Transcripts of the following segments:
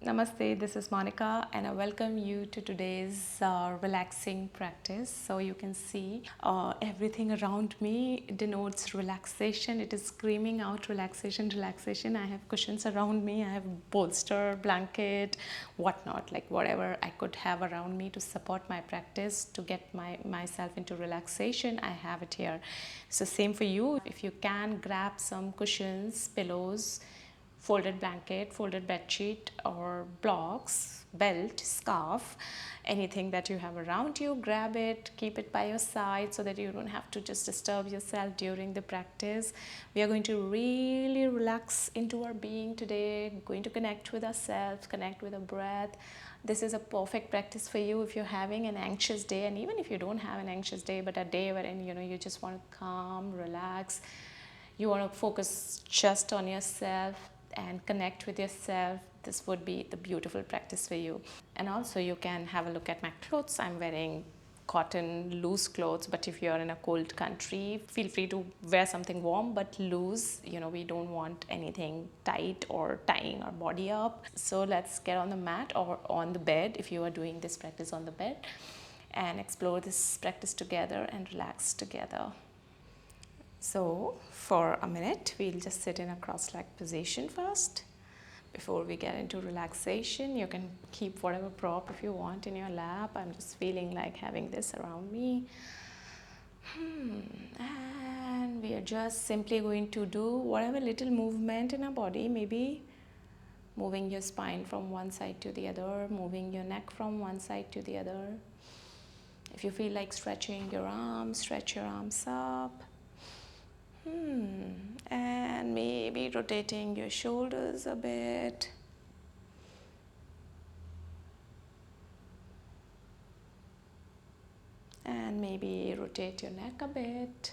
Namaste, this is Monica and I welcome you to today's relaxing practice. So you can see everything around me denotes relaxation. It is screaming out relaxation, relaxation. I have cushions around me, I have bolster, blanket, whatnot, like whatever I could have around me to support my practice, to get myself into relaxation. I have it here. So same for you. If you can grab some cushions, pillows, folded blanket, folded bed sheet, or blocks, belt, scarf, anything that you have around you, grab it, keep it by your side so that you don't have to just disturb yourself during the practice. We are going to really relax into our being today, going to connect with ourselves, connect with our breath. This is a perfect practice for you if you're having an anxious day, and even if you don't have an anxious day, but a day wherein you just want to calm, relax, you want to focus just on yourself and connect with yourself. This would be the beautiful practice for you. And also you can have a look at my clothes. I'm wearing cotton loose clothes, but if you're in a cold country, feel free to wear something warm but loose. We don't want anything tight or tying our body up. So let's get on the mat or on the bed if you are doing this practice on the bed, and explore this practice together and relax together. So for a minute, we'll just sit in a cross-legged position first. Before we get into relaxation, you can keep whatever prop if you want in your lap. I'm just feeling like having this around me. And we are just simply going to do whatever little movement in our body, maybe moving your spine from one side to the other, moving your neck from one side to the other. If you feel like stretching your arms, stretch your arms up. And maybe rotating your shoulders a bit. And maybe rotate your neck a bit.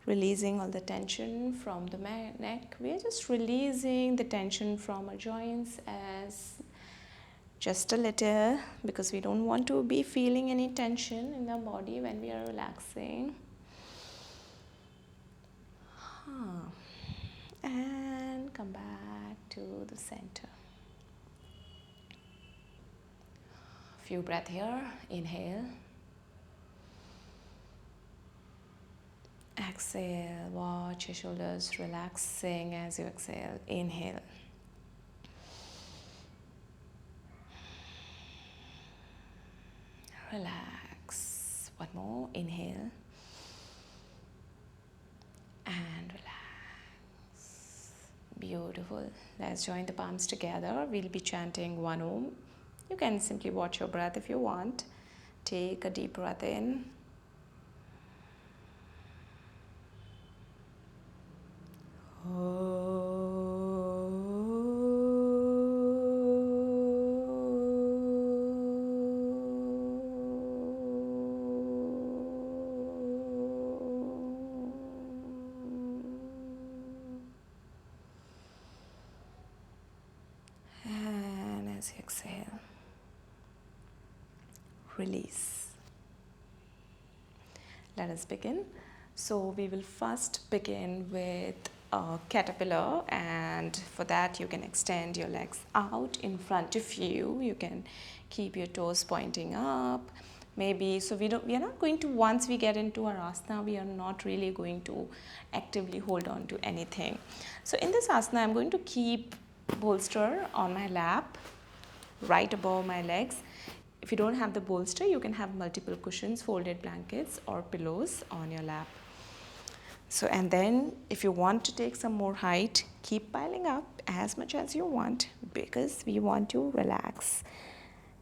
Releasing all the tension from the neck. We are just releasing the tension from our joints as just a little, because we don't want to be feeling any tension in the body when we are relaxing. And come back to the center. Few breaths here. Inhale. Exhale. Watch your shoulders relaxing as you exhale. Inhale. Relax. One more. Inhale. And relax. Beautiful. Let's join the palms together. We'll be chanting one Om. You can simply watch your breath if you want. Take a deep breath in. And as you exhale, release. Let us begin. So we will first begin with a caterpillar, and for that you can extend your legs out in front of you. You can keep your toes pointing up. Maybe, so we are not going to, once we get into our asana, we are not really going to actively hold on to anything. So in this asana, I'm going to keep bolster on my lap, right above my legs. If you don't have the bolster, you can have multiple cushions, folded blankets, or pillows on your lap. So, and then if you want to take some more height, keep piling up as much as you want, because we want to relax.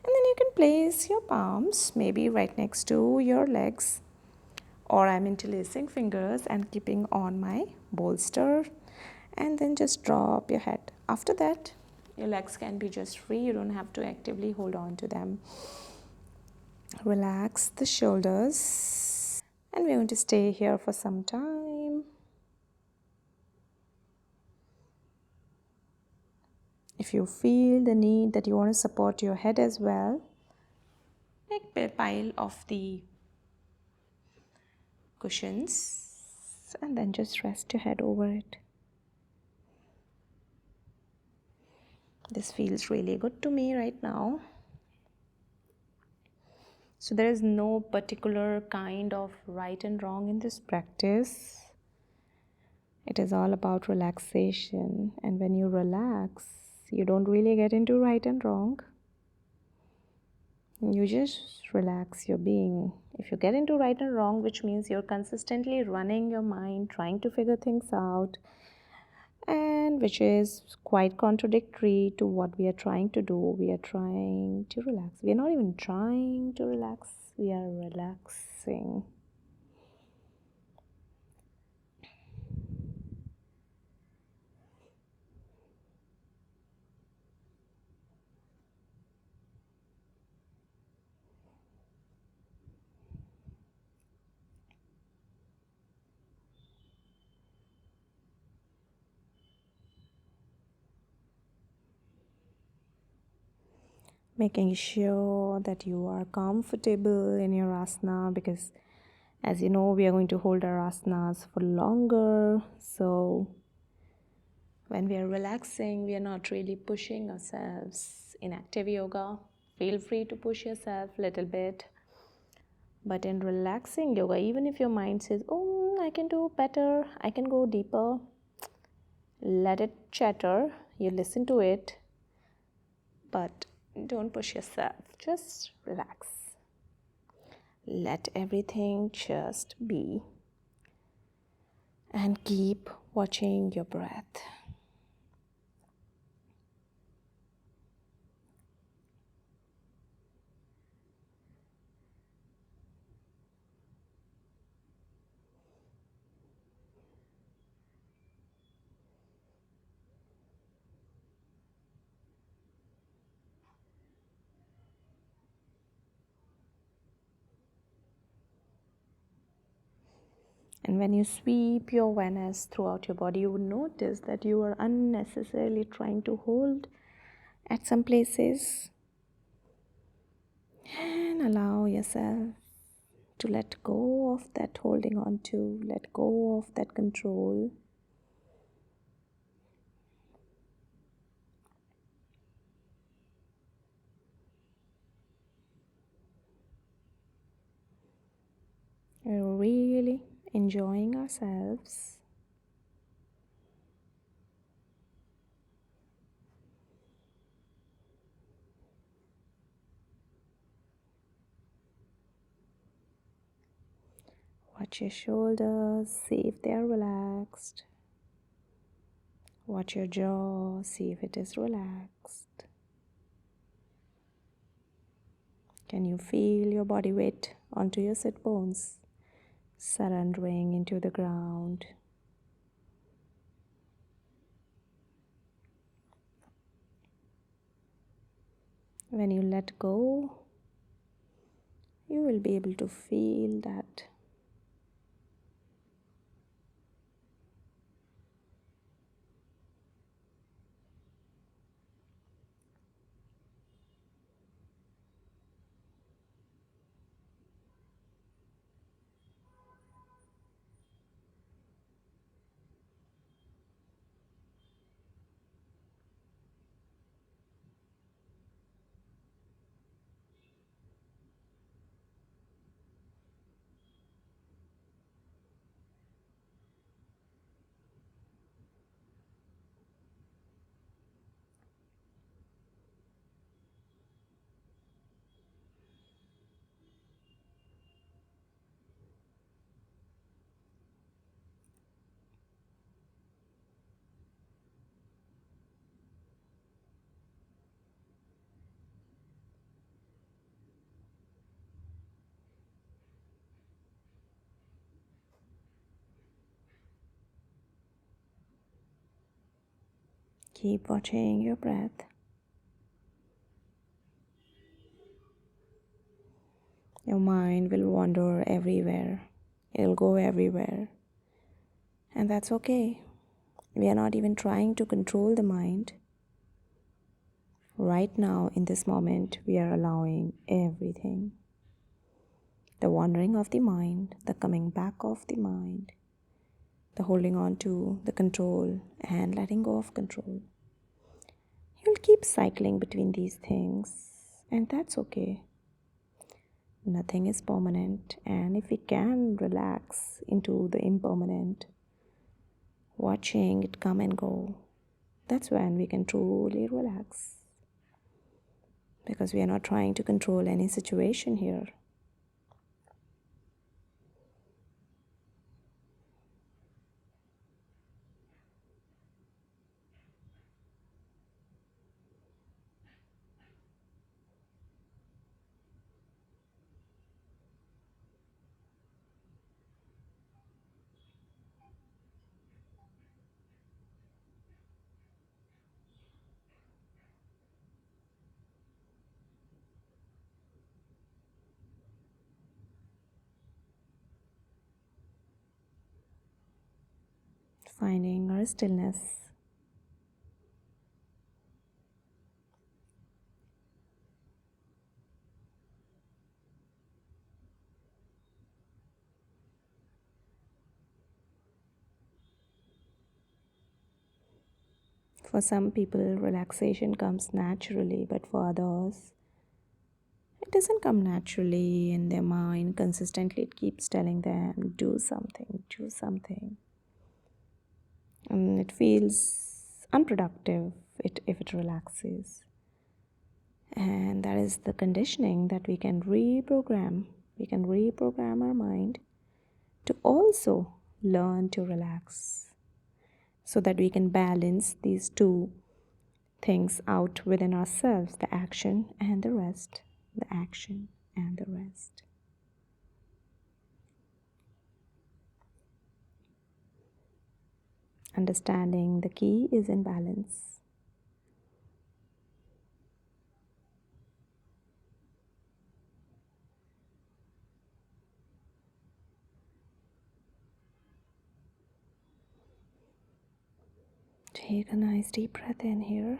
And then you can place your palms maybe right next to your legs, or I'm interlacing fingers and keeping on my bolster, and then just drop your head. After that, your legs can be just free. You don't have to actively hold on to them. Relax the shoulders, and we're going to stay here for some time. If you feel the need that you want to support your head as well, make a pile of the cushions and then just rest your head over it. This feels really good to me right now. So there is no particular kind of right and wrong in this practice. It is all about relaxation. And when you relax, you don't really get into right and wrong. You just relax your being. If you get into right and wrong, which means you're consistently running your mind, trying to figure things out, and which is quite contradictory to what we are trying to do. We are trying to relax. We are not even trying to relax, we are relaxing. Making sure that you are comfortable in your asana, because as you know, we are going to hold our asanas for longer. So when we are relaxing, we are not really pushing ourselves. In active yoga, feel free to push yourself a little bit. But in relaxing yoga, even if your mind says, oh, I can do better, I can go deeper, let it chatter, you listen to it, but don't push yourself. Just relax. Let everything just be. And keep watching your breath. And when you sweep your awareness throughout your body, you would notice that you are unnecessarily trying to hold at some places. And allow yourself to let go of that holding on to, let go of that control. We're really enjoying ourselves. Watch your shoulders, see if they are relaxed. Watch your jaw, see if it is relaxed. Can you feel your body weight onto your sit bones, surrendering into the ground? When you let go, you will be able to feel that. Keep watching your breath. Your mind will wander everywhere. It'll go everywhere. And that's okay. We are not even trying to control the mind. Right now, in this moment, we are allowing everything. The wandering of the mind, the coming back of the mind, the holding on to the control and letting go of control. You'll keep cycling between these things, and that's okay. Nothing is permanent, and if we can relax into the impermanent, watching it come and go, that's when we can truly relax. Because we are not trying to control any situation here. Finding our stillness. For some people, relaxation comes naturally, but for others, it doesn't come naturally in their mind. Consistently, it keeps telling them, do something, do something. And it feels unproductive if it relaxes. And that is the conditioning that we can reprogram. We can reprogram our mind to also learn to relax so that we can balance these two things out within ourselves, the action and the rest, the action and the rest. Understanding the key is in balance. Take a nice deep breath in here.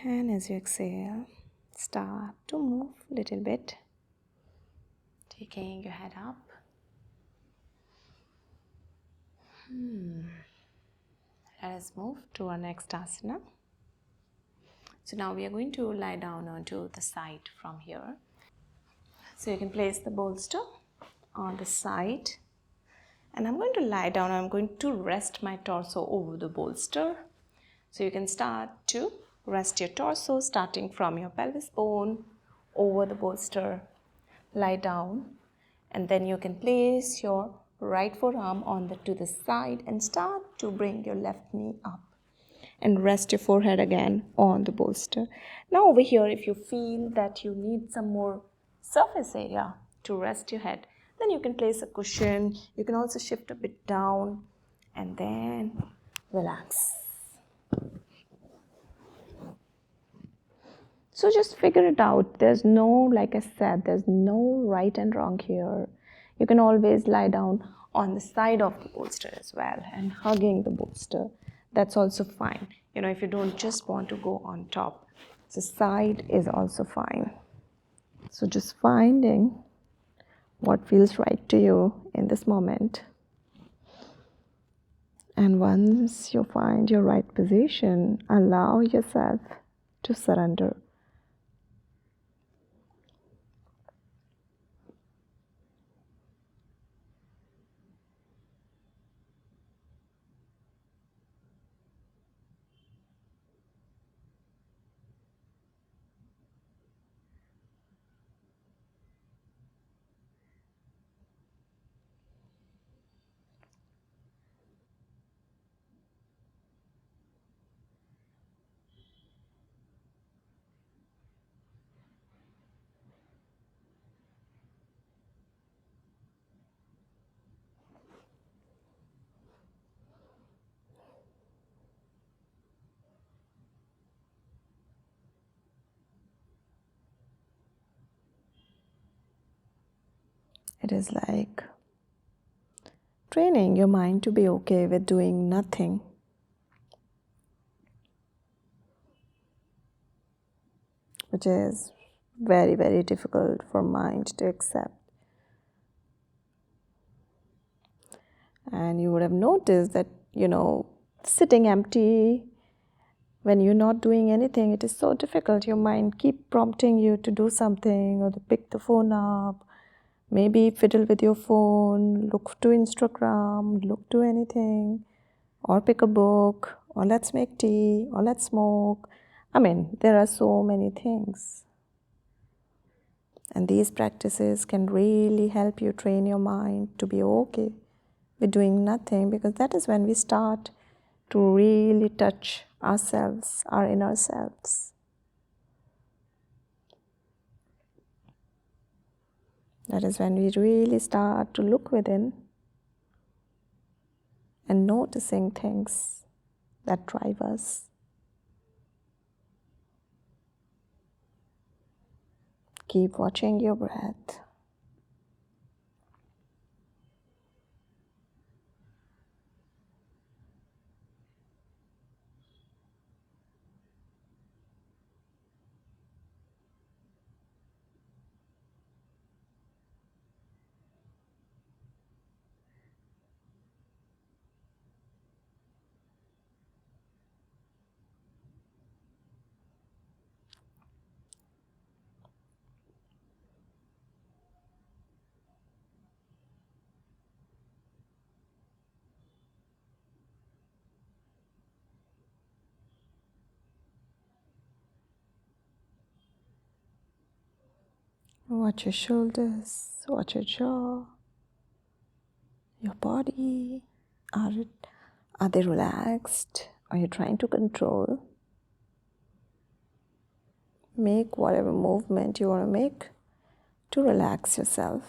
And as you exhale, start to move a little bit. Taking your head up. Let us move to our next asana. So now we are going to lie down onto the side from here. So you can place the bolster on the side. And I'm going to lie down. I'm going to rest my torso over the bolster. So you can start to rest your torso starting from your pelvis bone over the bolster. Lie down. And then you can place your right forearm to the side and start to bring your left knee up. And rest your forehead again on the bolster. Now over here, if you feel that you need some more surface area to rest your head, then you can place a cushion. You can also shift a bit down and then relax. So just figure it out. There's no, like I said, there's no right and wrong here. You can always lie down on the side of the bolster as well and hugging the bolster. That's also fine. If you don't just want to go on top, the side is also fine. So just finding what feels right to you in this moment. And once you find your right position, allow yourself to surrender. It is like training your mind to be okay with doing nothing. Which is very, very difficult for mind to accept. And you would have noticed that, sitting empty, when you're not doing anything, it is so difficult. Your mind keep prompting you to do something, or to pick the phone up, maybe fiddle with your phone, look to Instagram, look to anything, or pick a book, or let's make tea, or let's smoke. I mean, there are so many things. And these practices can really help you train your mind to be okay with doing nothing, because that is when we start to really touch ourselves, our inner selves. That is when we really start to look within and noticing things that drive us. Keep watching your breath. Watch your shoulders, watch your jaw, your body. Are they relaxed? Are you trying to control? Make whatever movement you want to make to relax yourself.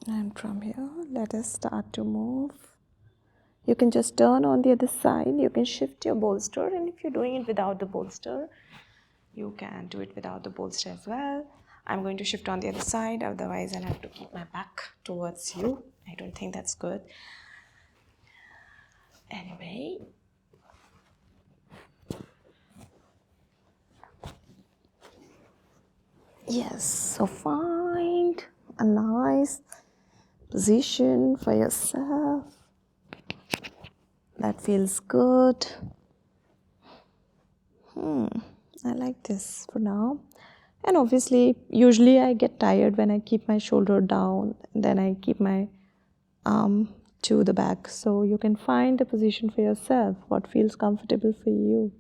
And from here, let us start to move. You can just turn on the other side. You can shift your bolster, and if you're doing it without the bolster, you can do it without the bolster as well. I'm going to shift on the other side, otherwise I'll have to keep my back towards you. I don't think that's good. Anyway, yes, so find a nice position for yourself that feels good. I like this for now. And obviously, usually I get tired when I keep my shoulder down, then I keep my arm to the back. So you can find the position for yourself, what feels comfortable for you.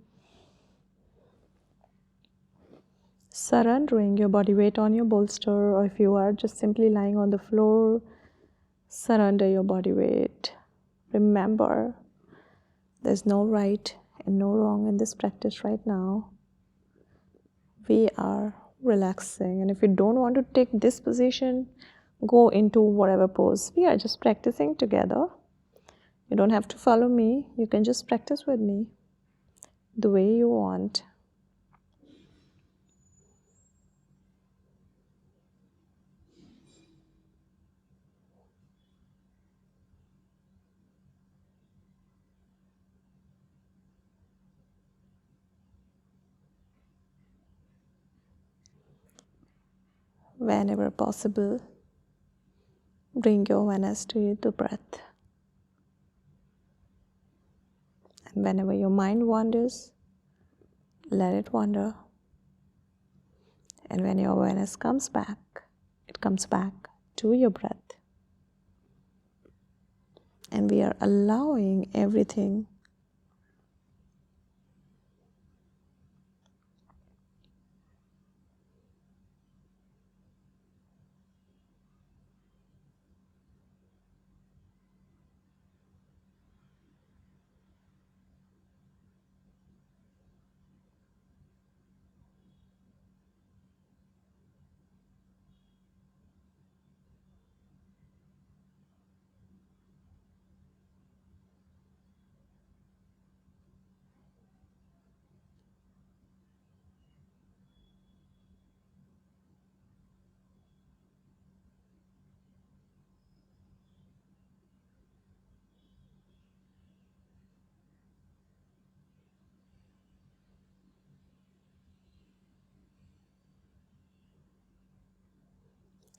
Surrendering your body weight on your bolster, or if you are just simply lying on the floor, surrender your body weight. Remember, there's no right and no wrong in this practice right now. We are relaxing, and if you don't want to take this position, go into whatever pose. We are just practicing together. You don't have to follow me. You can just practice with me the way you want. Whenever possible, bring your awareness to the breath. And whenever your mind wanders, let it wander. And when your awareness comes back, it comes back to your breath. And we are allowing everything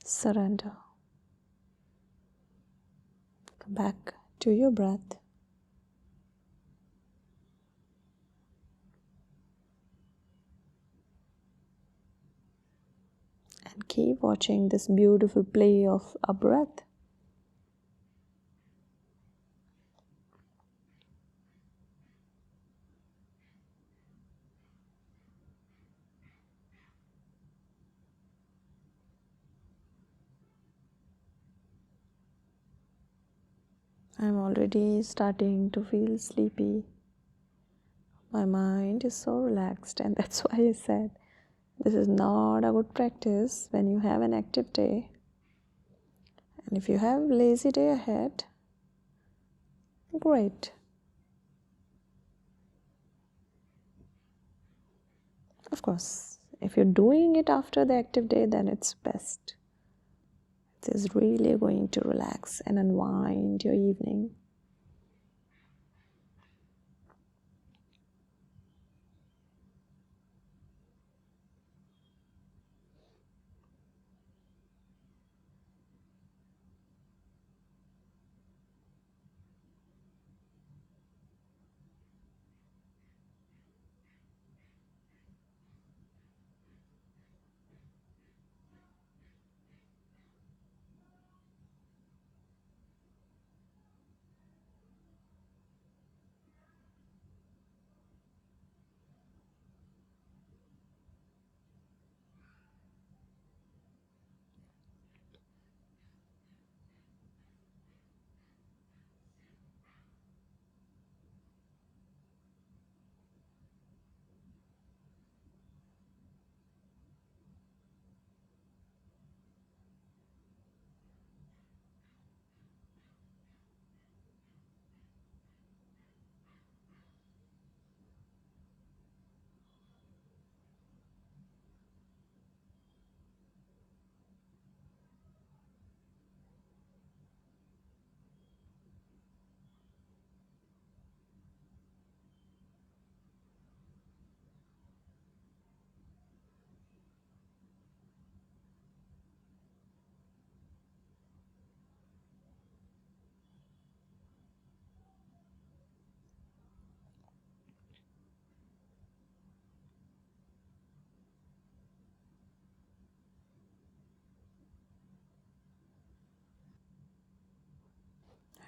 surrender. Come back to your breath. And keep watching this beautiful play of a breath. I'm already starting to feel sleepy. My mind is so relaxed, and that's why I said this is not a good practice when you have an active day. And if you have a lazy day ahead, great. Of course, if you're doing it after the active day, then it's best. It is really going to relax and unwind your evening.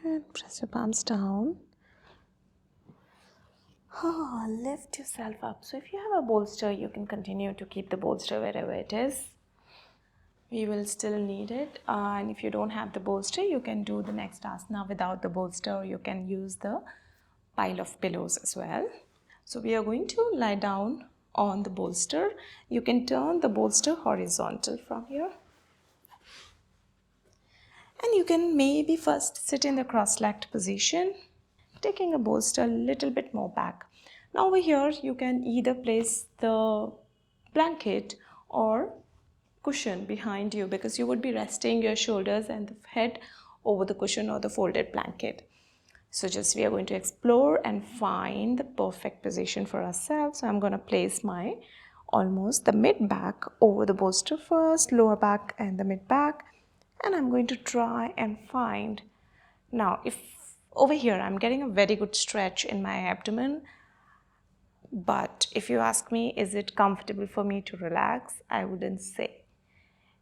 And press your palms down. Lift yourself up. So if you have a bolster, you can continue to keep the bolster wherever it is. We will still need it. And if you don't have the bolster, you can do the next asana without the bolster, or you can use the pile of pillows as well. So we are going to lie down on the bolster. You can turn the bolster horizontal from here. And you can maybe first sit in the cross-legged position, taking a bolster a little bit more back. Now over here you can either place the blanket or cushion behind you, because you would be resting your shoulders and the head over the cushion or the folded blanket. So just we are going to explore and find the perfect position for ourselves. So I'm going to place my almost the mid back over the bolster first, lower back and the mid back, and I'm going to try and find. Now if over here I'm getting a very good stretch in my abdomen, but if you ask me, is it comfortable for me to relax, I wouldn't say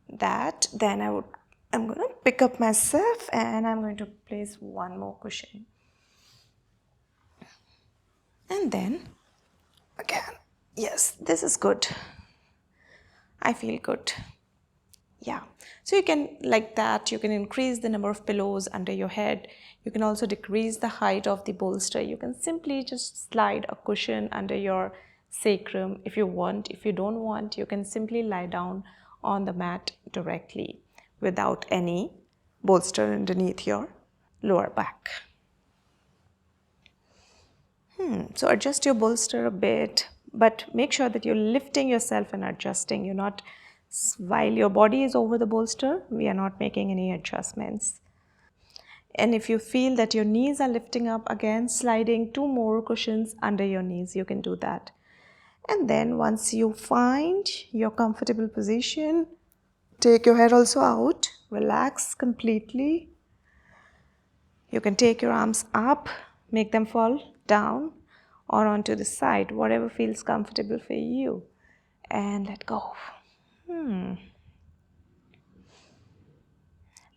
that. Then I'm going to pick up myself and I'm going to place one more cushion. And then again, yes, this is good. I feel good. Yeah. So you can, like that, you can increase the number of pillows under your head. You can also decrease the height of the bolster. You can simply just slide a cushion under your sacrum if you want. If you don't want, you can simply lie down on the mat directly without any bolster underneath your lower back. So adjust your bolster a bit, but make sure that you're lifting yourself and adjusting. You're not, while your body is over the bolster, we are not making any adjustments. And if you feel that your knees are lifting up, again, sliding 2 more cushions under your knees, you can do that. And then once you find your comfortable position, take your head also out, relax completely. You can take your arms up, make them fall down or onto the side, whatever feels comfortable for you, and let go.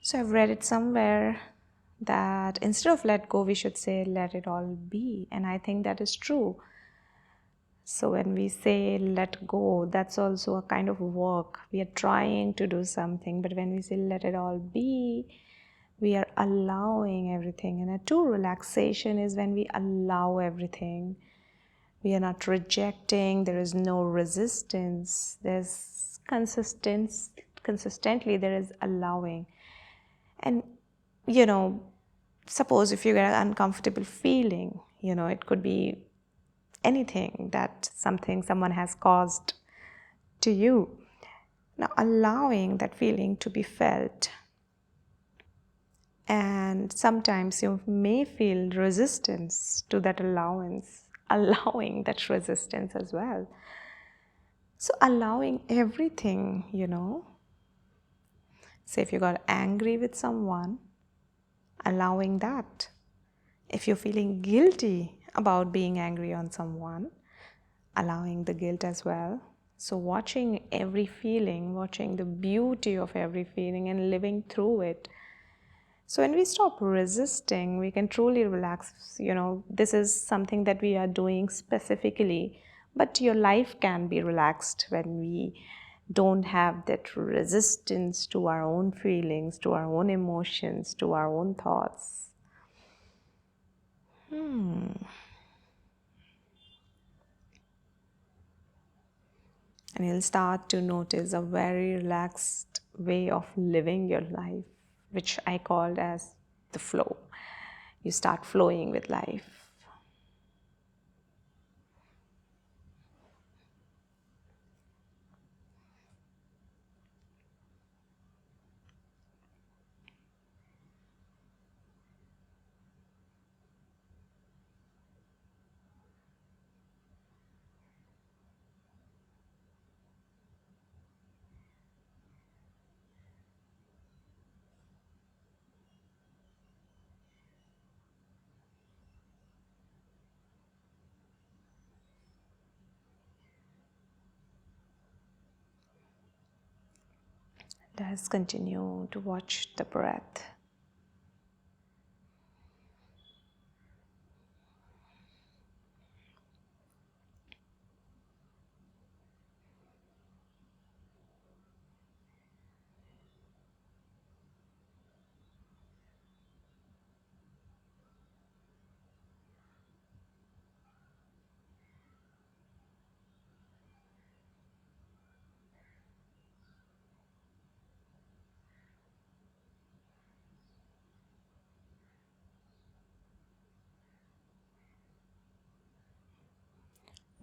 So I've read it somewhere that instead of let go, we should say let it all be. And I think that is true. So when we say let go, that's also a kind of work. We are trying to do something, but when we say let it all be, we are allowing everything. And a true relaxation is when we allow everything. We are not rejecting, there is no resistance, there's consistently there is allowing. And suppose if you get an uncomfortable feeling, it could be anything, that someone has caused to you. Now allowing that feeling to be felt. And sometimes you may feel resistance to that allowing that resistance as well. So allowing everything, Say if you got angry with someone, allowing that. If you're feeling guilty about being angry on someone, allowing the guilt as well. So watching every feeling, watching the beauty of every feeling and living through it. So when we stop resisting, we can truly relax. This is something that we are doing specifically, but your life can be relaxed when we don't have that resistance to our own feelings, to our own emotions, to our own thoughts. And you'll start to notice a very relaxed way of living your life, which I called as the flow. You start flowing with life. Let's continue to watch the breath.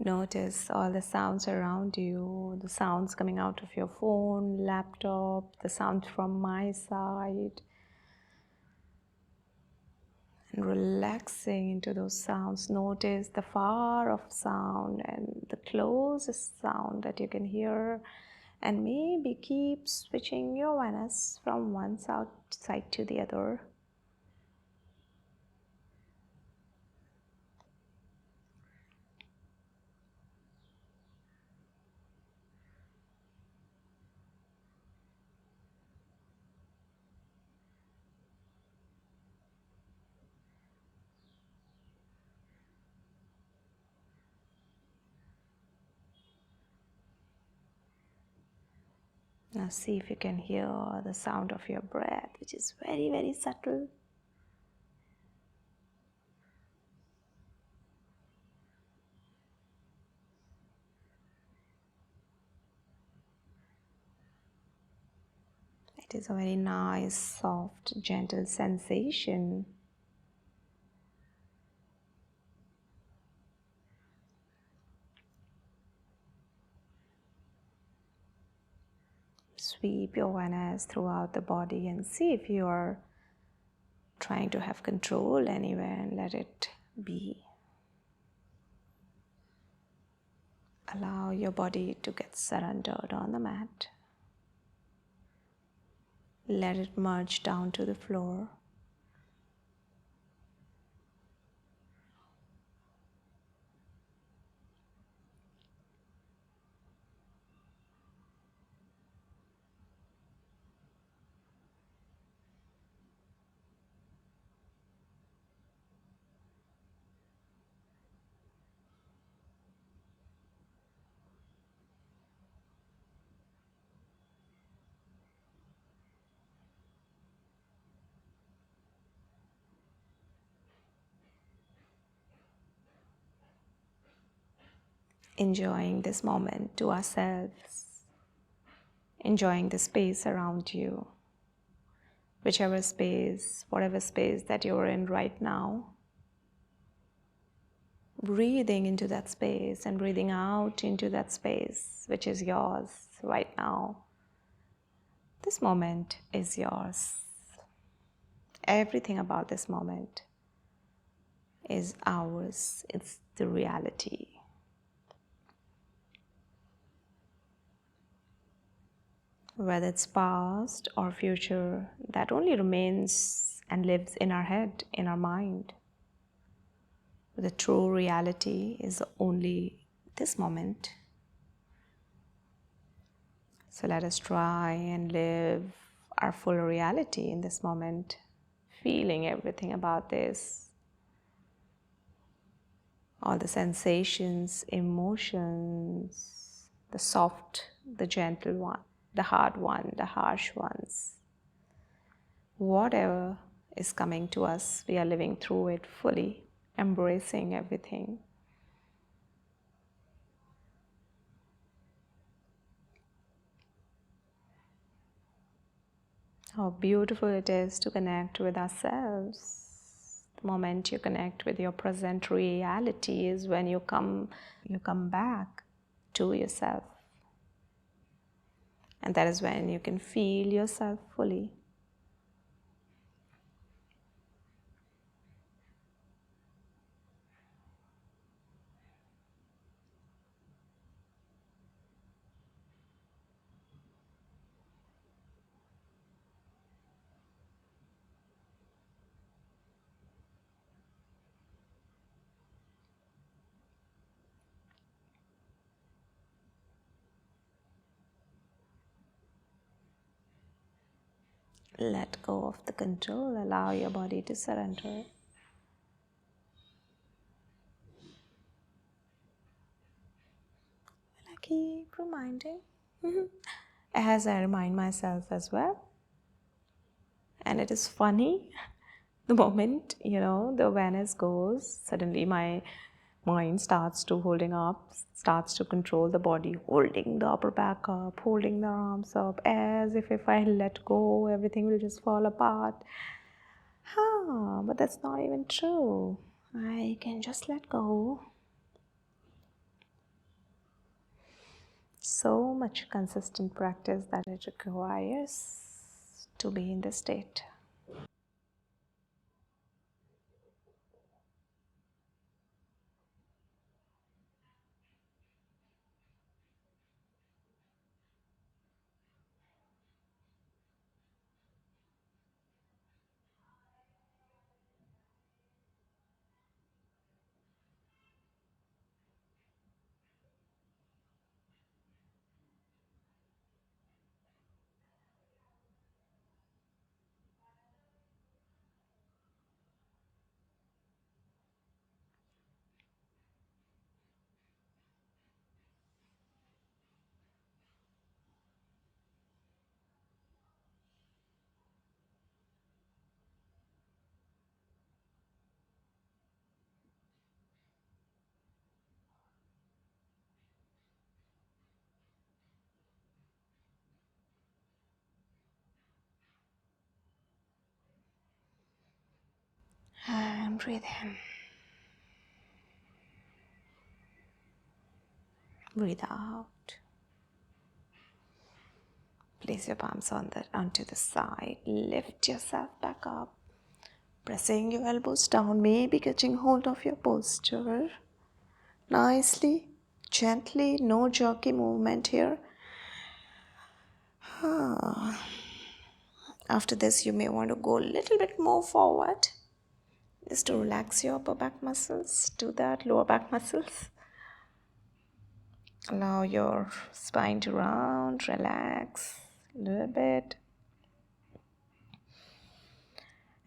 Notice all the sounds around you, the sounds coming out of your phone, laptop, the sounds from my side, and relaxing into those sounds. Notice the far off sound and the closest sound that you can hear, and maybe keep switching your awareness from one side to the other. Now see if you can hear the sound of your breath, which is very, very subtle. It is a very nice, soft, gentle sensation. Sweep your awareness throughout the body and see if you are trying to have control anywhere, and let it be. Allow your body to get surrendered on the mat. Let it merge down to the floor. Enjoying this moment to ourselves. Enjoying the space around you. Whichever space, whatever space that you're in right now. Breathing into that space and breathing out into that space, which is yours right now. This moment is yours. Everything about this moment is ours. It's the reality. Whether it's past or future, that only remains and lives in our head, in our mind. The true reality is only this moment. So let us try and live our full reality in this moment, feeling everything about this. All the sensations, emotions, the soft, the gentle one, the hard one, the harsh ones. Whatever is coming to us, we are living through it fully, embracing everything. How beautiful it is to connect with ourselves. The moment you connect with your present reality is when you come back to yourself. And that is when you can feel yourself fully. Let go of the control, allow your body to surrender. And I keep reminding, as I remind myself as well. And it is funny, the moment, the awareness goes, suddenly my mind starts to control the body, holding the upper back up, holding the arms up, as if I let go, everything will just fall apart. But that's not even true. I can just let go. So much consistent practice that it requires to be in this state. And breathe in. Breathe out. Place your palms onto the side. Lift yourself back up. Pressing your elbows down, maybe catching hold of your posture. Nicely, gently, no jerky movement here. After this, you may want to go a little bit more forward just to relax your upper back muscles. Do that, lower back muscles. Allow your spine to round, relax a little bit.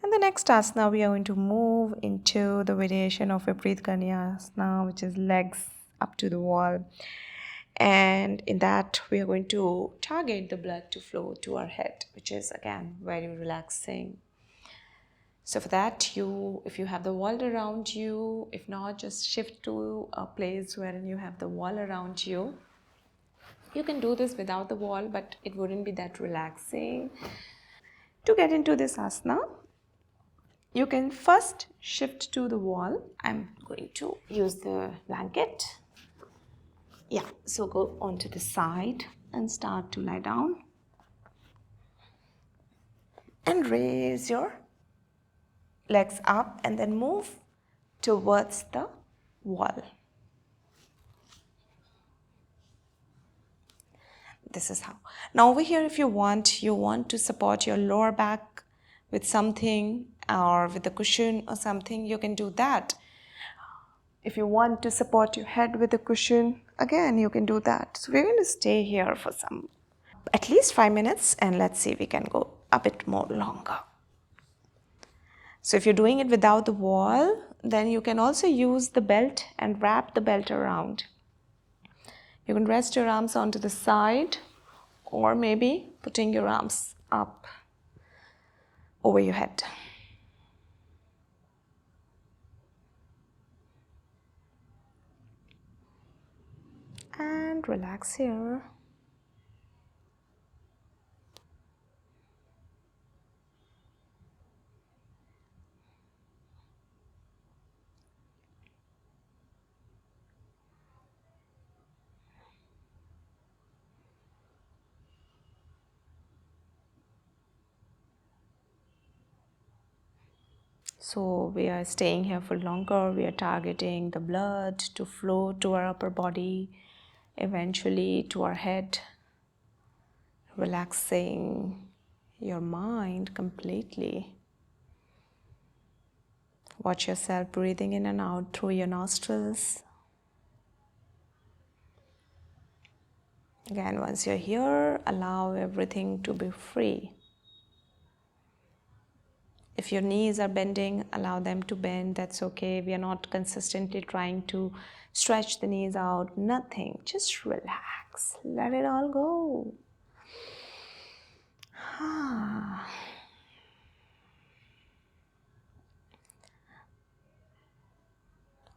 And the next asana, we are going to move into the variation of Viparit Asana, which is legs up to the wall. And in that, we are going to target the blood to flow to our head, which is again very relaxing. So for that, if you have the wall around you, if not, just shift to a place wherein you have the wall around you. You can do this without the wall, but it wouldn't be that relaxing. To get into this asana, you can first shift to the wall. I'm going to use the blanket. Yeah, so go onto the side and start to lie down. And raise your legs up and then move towards the wall. This is how. Now over here, if you want to support your lower back with something or with a cushion or something, you can do that. If you want to support your head with a cushion, again, you can do that. So we're going to stay here for at least 5 minutes, and let's see if we can go a bit more longer. So if you're doing it without the wall, then you can also use the belt and wrap the belt around. You can rest your arms onto the side, or maybe putting your arms up over your head. And relax here. So we are staying here for longer. We are targeting the blood to flow to our upper body, eventually to our head, relaxing your mind completely. Watch yourself breathing in and out through your nostrils. Again, once you're here, allow everything to be free. If your knees are bending, allow them to bend. That's okay. We are not consistently trying to stretch the knees out. Nothing. Just relax. Let it all go.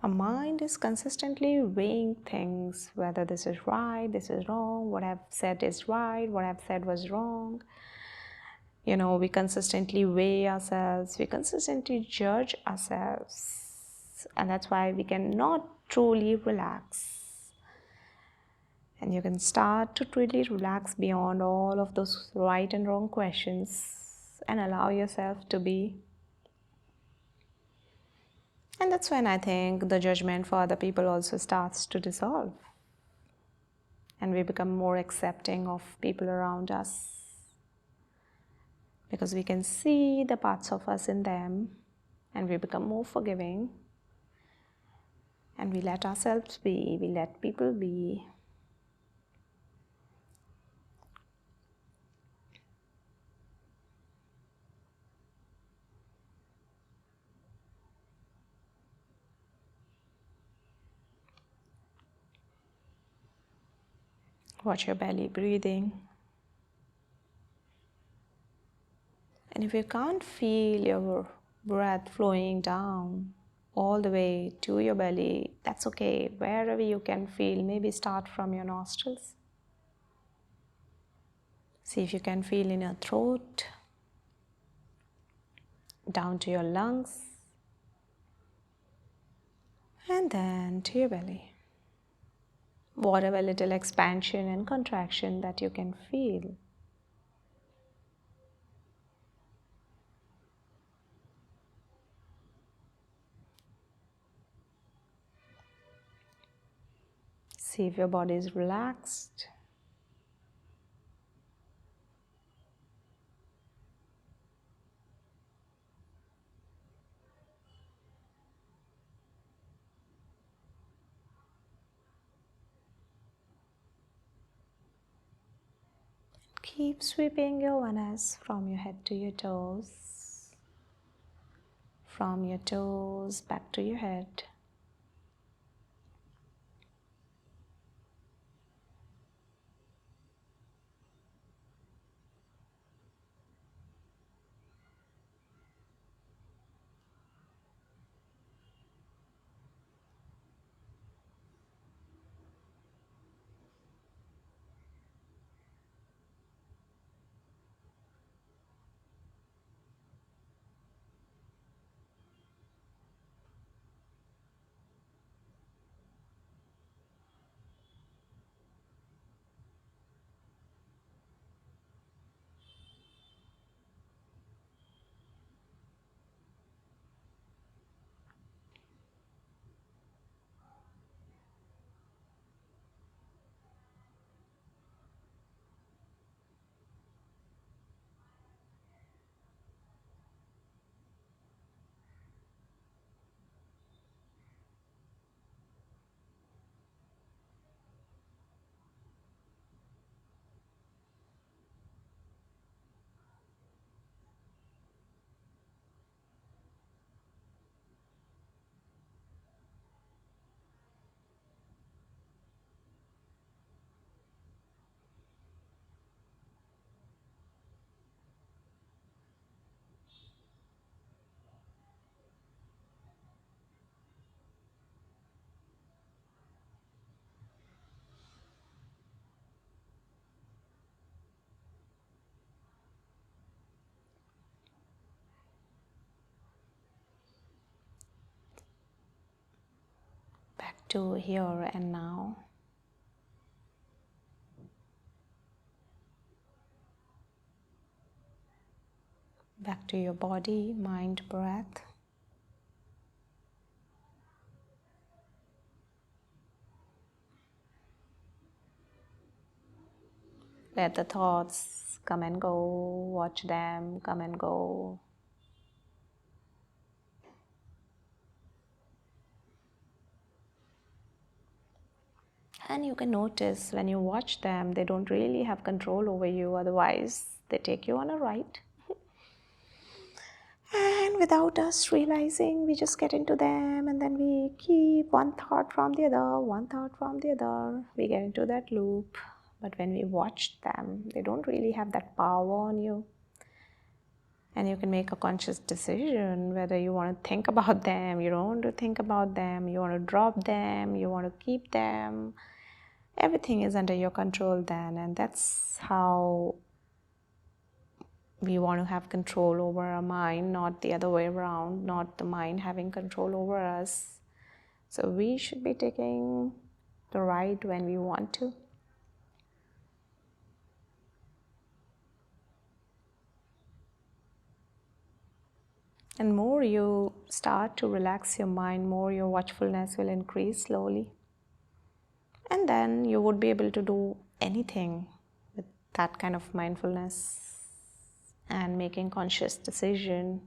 Our mind is consistently weighing things, whether this is right, this is wrong, what I've said is right, what I've said was wrong. We consistently weigh ourselves, we consistently judge ourselves, and that's why we cannot truly relax. And you can start to really relax beyond all of those right and wrong questions and allow yourself to be. And that's when I think the judgment for other people also starts to dissolve. And we become more accepting of people around us. Because we can see the parts of us in them. And we become more forgiving. And we let ourselves be. We let people be. Watch your belly breathing. And if you can't feel your breath flowing down all the way to your belly, that's okay. Wherever you can feel, maybe start from your nostrils. See if you can feel in your throat, down to your lungs, and then to your belly. Whatever little expansion and contraction that you can feel. See if your body is relaxed. Keep sweeping your awareness from your head to your toes, from your toes back to your head. Back to here and now. Back to your body, mind, breath. Let the thoughts come and go, watch them come and go. And you can notice when you watch them, they don't really have control over you, otherwise they take you on a ride. And without us realizing, we just get into them and then we keep one thought from the other, one thought from the other. We get into that loop. But when we watch them, they don't really have that power on you. And you can make a conscious decision whether you want to think about them, you don't want to think about them, you want to drop them, you want to keep them. Everything is under your control then, and that's how we want to have control over our mind, not the other way around, not the mind having control over us. So we should be taking the ride when we want to. And more you start to relax your mind, more your watchfulness will increase slowly. And then you would be able to do anything with that kind of mindfulness and making conscious decision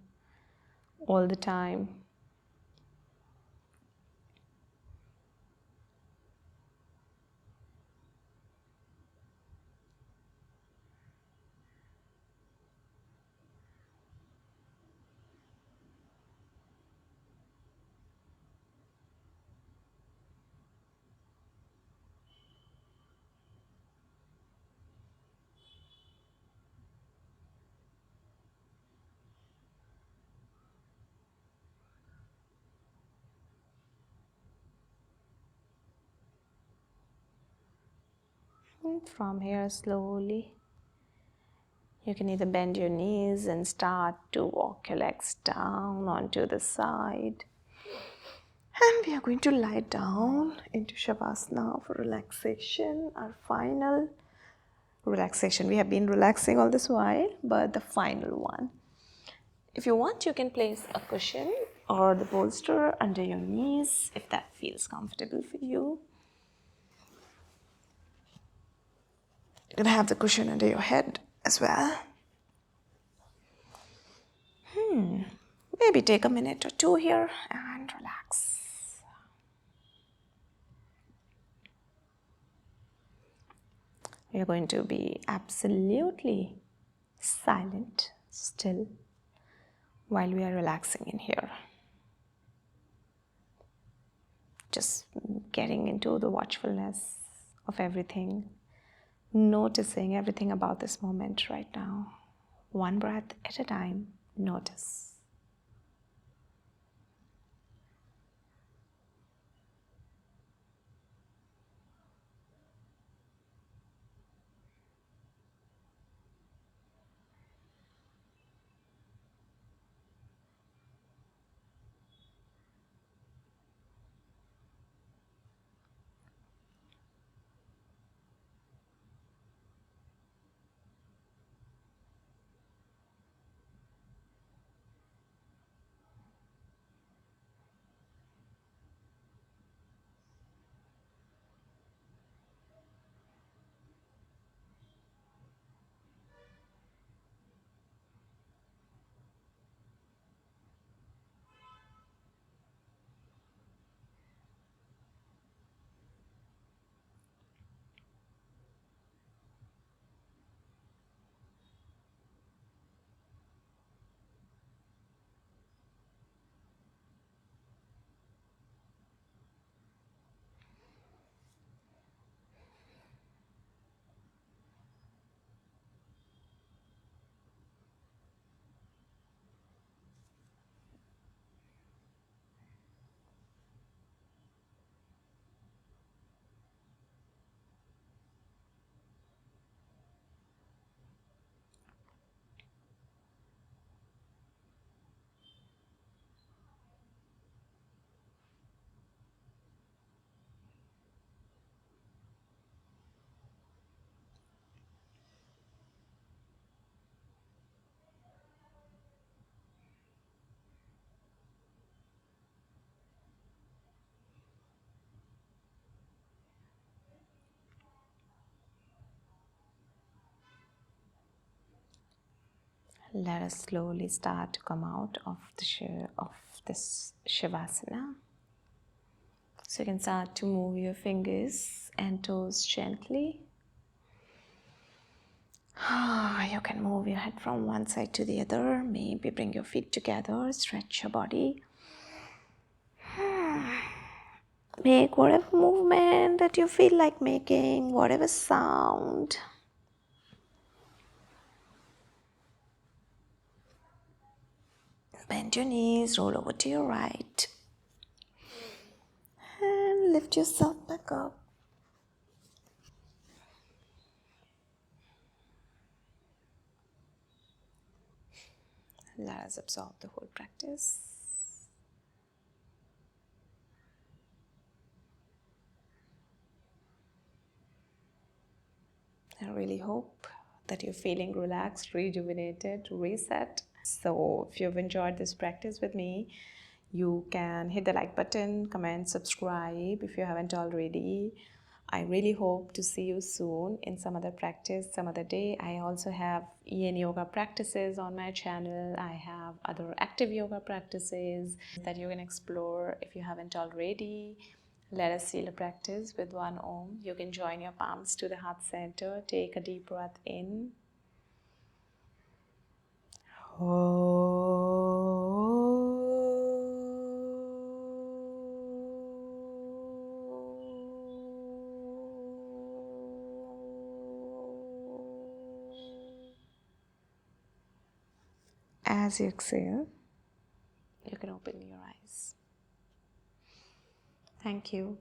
all the time. And from here, slowly, you can either bend your knees and start to walk your legs down onto the side. And we are going to lie down into Shavasana for relaxation, our final relaxation. We have been relaxing all this while, but the final one. If you want, you can place a cushion or the bolster under your knees if that feels comfortable for you. You can have the cushion under your head as well. Maybe take a minute or two here and relax. You're going to be absolutely silent, still, while we are relaxing in here. Just getting into the watchfulness of everything, noticing everything about this moment right now. One breath at a time, notice. Let us slowly start to come out of this Shavasana. So you can start to move your fingers and toes gently. You can move your head from one side to the other. Maybe bring your feet together, stretch your body. Make whatever movement that you feel like making, whatever sound. Bend your knees, roll over to your right. And lift yourself back up. Let us absorb the whole practice. I really hope that you're feeling relaxed, rejuvenated, reset. So if you've enjoyed this practice with me, you can hit the like button, comment, subscribe if you haven't already. I really hope to see you soon in some other practice, some other day. I also have yin yoga practices on my channel. I have other active yoga practices that you can explore if you haven't already. Let us seal a practice with one Om. You can join your palms to the heart center. Take a deep breath in. As you exhale, you can open your eyes. Thank you.